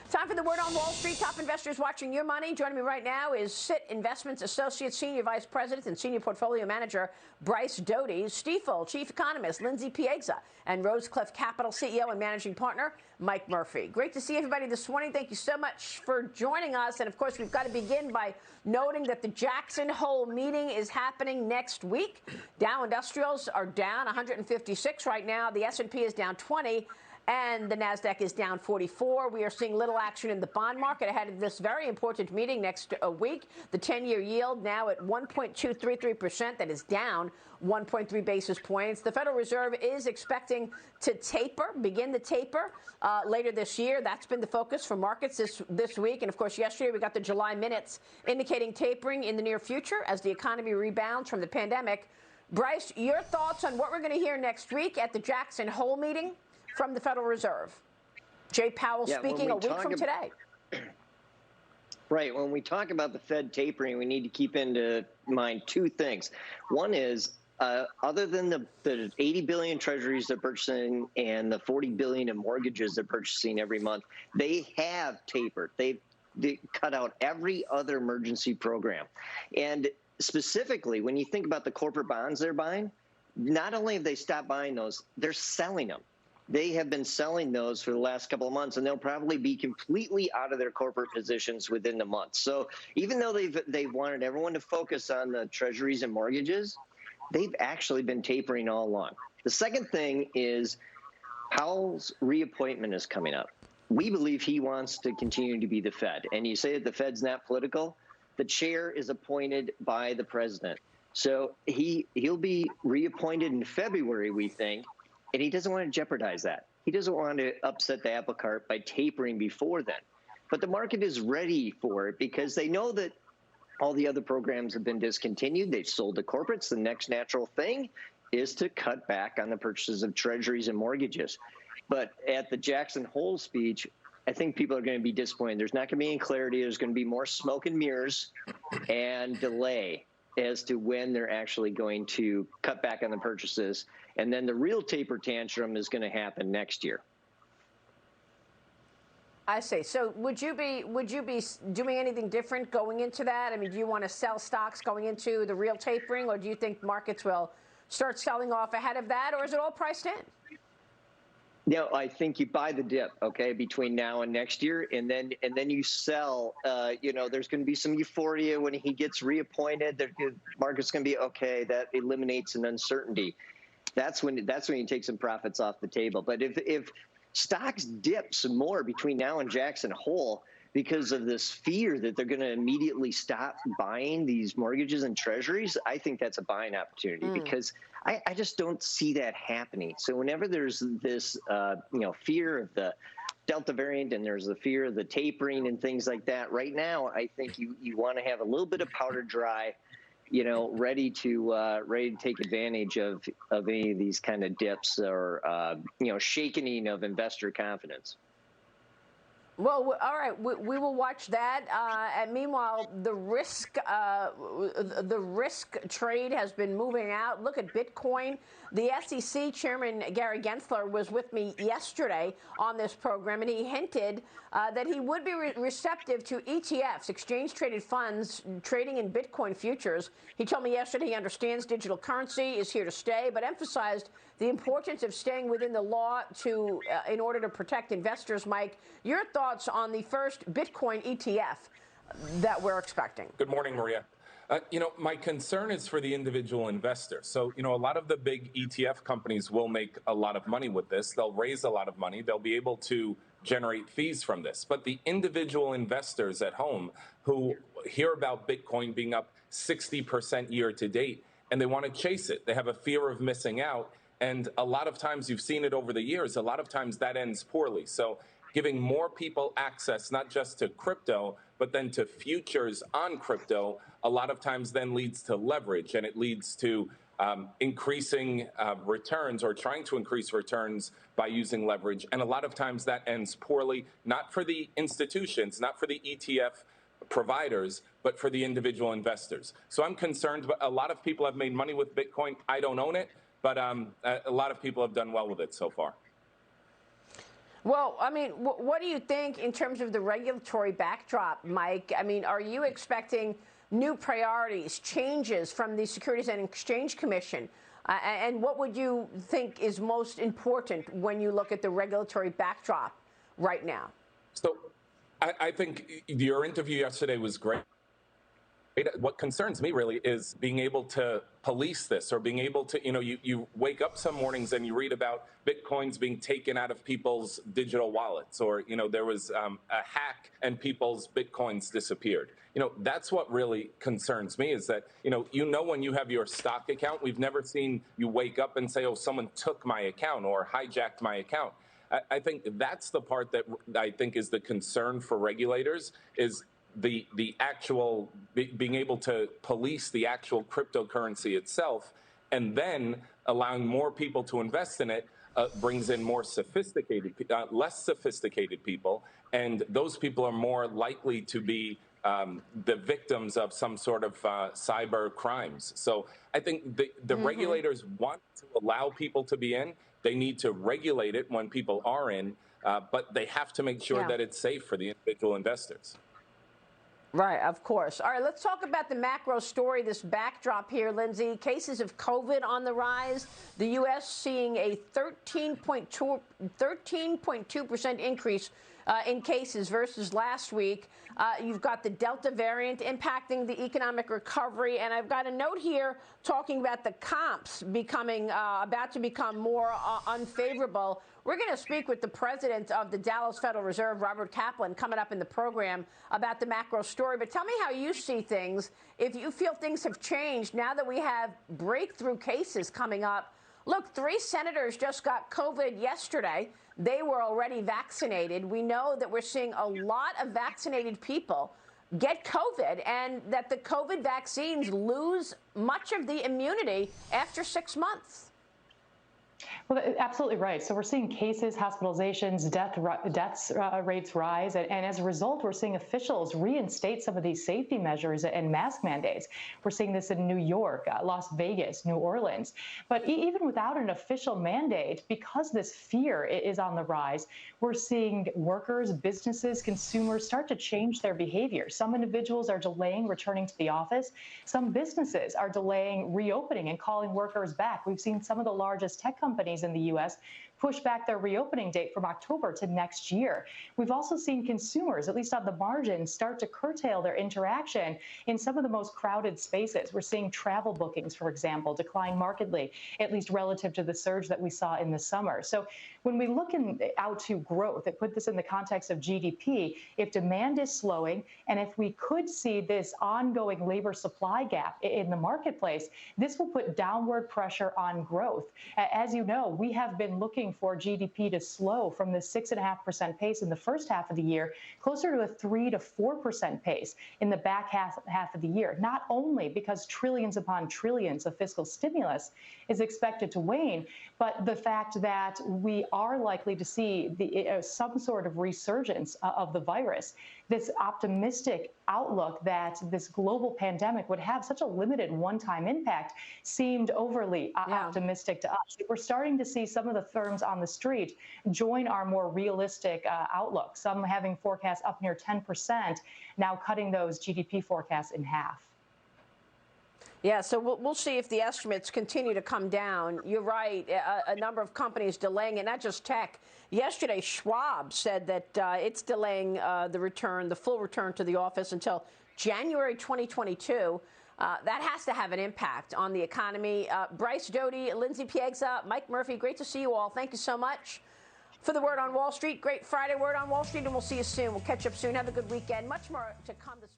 Time for the word on Wall Street. Top investors watching your money. Joining me right now is CIT Investments Associate Senior Vice President and Senior Portfolio Manager Bryce Doty, Stifel Chief Economist Lindsay Piegza, and Rosecliff Capital CEO and Managing Partner Mike Murphy. Great to see everybody this morning. Thank you so much for joining us. And of course, we've got to begin by noting that the Jackson Hole meeting is happening next week. Dow Industrials are down 156 right now. The S&P is down 20. And the NASDAQ is down 44. We are seeing little action in the bond market ahead of this very important meeting next week. The 10-year yield now at 1.233%. That is down 1.3 basis points. The Federal Reserve is expecting to begin the taper later this year. That's been the focus for markets this week. And, of course, yesterday we got the July minutes indicating tapering in the near future as the economy rebounds from the pandemic. Bryce, your thoughts on what we're going to hear next week at the Jackson Hole meeting from the Federal Reserve? Jay Powell speaking a week from today. Right. When we talk about the Fed tapering, we need to keep into mind two things. One is, other than the 80 billion treasuries they're purchasing and the 40 billion in mortgages they're purchasing every month, they have tapered. They cut out every other emergency program. And specifically, when you think about the corporate bonds they're buying, not only have they stopped buying those, they're selling them. They have been selling those for the last couple of months, and they'll probably be completely out of their corporate positions within the month. So even though they've wanted everyone to focus on the treasuries and mortgages, they've actually been tapering all along. The second thing is Powell's reappointment is coming up. We believe he wants to continue to be the Fed. And you say that the Fed's not political. The chair is appointed by the president. So he'll be reappointed in February, we think. And he doesn't want to jeopardize that. He doesn't want to upset the apple cart by tapering before then. But the market is ready for it because they know that all the other programs have been discontinued. They've sold to corporates. The next natural thing is to cut back on the purchases of treasuries and mortgages. But at the Jackson Hole speech, I think people are going to be disappointed. There's not going to be any clarity. There's going to be more smoke and mirrors and delay as to when they're actually going to cut back on the purchases. And then the real taper tantrum is going to happen next year. I see. So would you be doing anything different going into that? I mean, do you want to sell stocks going into the real tapering, or do you think markets will start selling off ahead of that, or is it all priced in? No, I think you buy the dip, okay, between now and next year, and then you sell. There's going to be some euphoria when he gets reappointed. The market's going to be okay. That eliminates an uncertainty. That's when you take some profits off the table. But if stocks dip some more between now and Jackson Hole because of this fear that they're going to immediately stop buying these mortgages and treasuries, I think that's a buying opportunity because I just don't see that happening. So whenever there's this, fear of the Delta variant and there's the fear of the tapering and things like that, right now I think you want to have a little bit of powder dry, ready to take advantage of any of these kind of dips or shakening of investor confidence. Well, all right, we will watch that. And meanwhile, the risk trade has been moving out. Look at Bitcoin. The SEC Chairman Gary Gensler was with me yesterday on this program, and he hinted that he would be receptive to ETFs, exchange-traded funds, trading in Bitcoin futures. He told me yesterday he understands digital currency is here to stay, but emphasized the importance of staying within the law in order to protect investors. Mike, your thoughts on the first Bitcoin ETF that we're expecting? Good morning, Maria. My concern is for the individual investor. So, a lot of the big ETF companies will make a lot of money with this. They'll raise a lot of money. They'll be able to generate fees from this. But the individual investors at home who hear about Bitcoin being up 60% year to date, and they want to chase it, they have a fear of missing out. And a lot of times, you've seen it over the years, a lot of times that ends poorly. So giving more people access, not just to crypto, but then to futures on crypto, a lot of times then leads to leverage, and it leads to increasing returns or trying to increase returns by using leverage. And a lot of times that ends poorly, not for the institutions, not for the ETF providers, but for the individual investors. So I'm concerned, but a lot of people have made money with Bitcoin. I don't own it, but a lot of people have done well with it so far. Well, I mean, what do you think in terms of the regulatory backdrop, Mike? I mean, are you expecting new priorities, changes from the Securities and Exchange Commission? And what would you think is most important when you look at the regulatory backdrop right now? So I think your interview yesterday was great. What concerns me really is being able to police this, or being able to, you wake up some mornings and you read about Bitcoins being taken out of people's digital wallets, or, there was a hack and people's Bitcoins disappeared. That's what really concerns me, is that, when you have your stock account, we've never seen you wake up and say, oh, someone took my account or hijacked my account. I think that's the part that I think is the concern for regulators, is the actual being able to police the actual cryptocurrency itself, and then allowing more people to invest in it brings in more sophisticated, less sophisticated people, and those people are more likely to be the victims of some sort of cyber crimes. So I think the regulators want to allow people to be in. They need to regulate it when people are in, but they have to make sure that it's safe for the individual investors. Right, of course. All right, let's talk about the macro story, this backdrop here, Lindsay. Cases of COVID on the rise. The U.S. seeing a 13.2% increase in cases versus last week. You've got the Delta variant impacting the economic recovery. And I've got a note here talking about the comps becoming about to become more unfavorable. We're going to speak with the president of the Dallas Federal Reserve, Robert Kaplan, coming up in the program about the macro story. But tell me how you see things, if you feel things have changed now that we have breakthrough cases coming up. Look, 3 senators just got COVID yesterday. They were already vaccinated. We know that we're seeing a lot of vaccinated people get COVID, and that the COVID vaccines lose much of the immunity after 6 months. Well, absolutely right. So we're seeing cases, hospitalizations, deaths rates rise. And as a result, we're seeing officials reinstate some of these safety measures and mask mandates. We're seeing this in New York, Las Vegas, New Orleans. But even without an official mandate, because this fear is on the rise, we're seeing workers, businesses, consumers start to change their behavior. Some individuals are delaying returning to the office. Some businesses are delaying reopening and calling workers back. We've seen some of the largest tech companies in the U.S. push back their reopening date from October to next year. We've also seen consumers, at least on the margin, start to curtail their interaction in some of the most crowded spaces. We're seeing travel bookings, for example, decline markedly, at least relative to the surge that we saw in the summer. So when we look out to growth, and put this in the context of GDP, if demand is slowing, and if we could see this ongoing labor supply gap in the marketplace, this will put downward pressure on growth. As you know, we have been looking for GDP to slow from the 6.5% pace in the first half of the year, closer to a 3 to 4% pace in the back half of the year, not only because trillions upon trillions of fiscal stimulus is expected to wane, but the fact that we are likely to see some sort of resurgence of the virus. This optimistic outlook that this global pandemic would have such a limited one-time impact seemed overly optimistic to us. We're starting to see some of the firms on the street join our more realistic outlook, some having forecasts up near 10%, now cutting those GDP forecasts in half. Yeah, so we'll see if the estimates continue to come down. You're right, a number of companies delaying it, not just tech. Yesterday, Schwab said that it's delaying the full return to the office until January 2022. That has to have an impact on the economy. Bryce Doty, Lindsay Piegza, Mike Murphy, great to see you all. Thank you so much for the Word on Wall Street. Great Friday Word on Wall Street, and we'll see you soon. We'll catch up soon. Have a good weekend. Much more to come this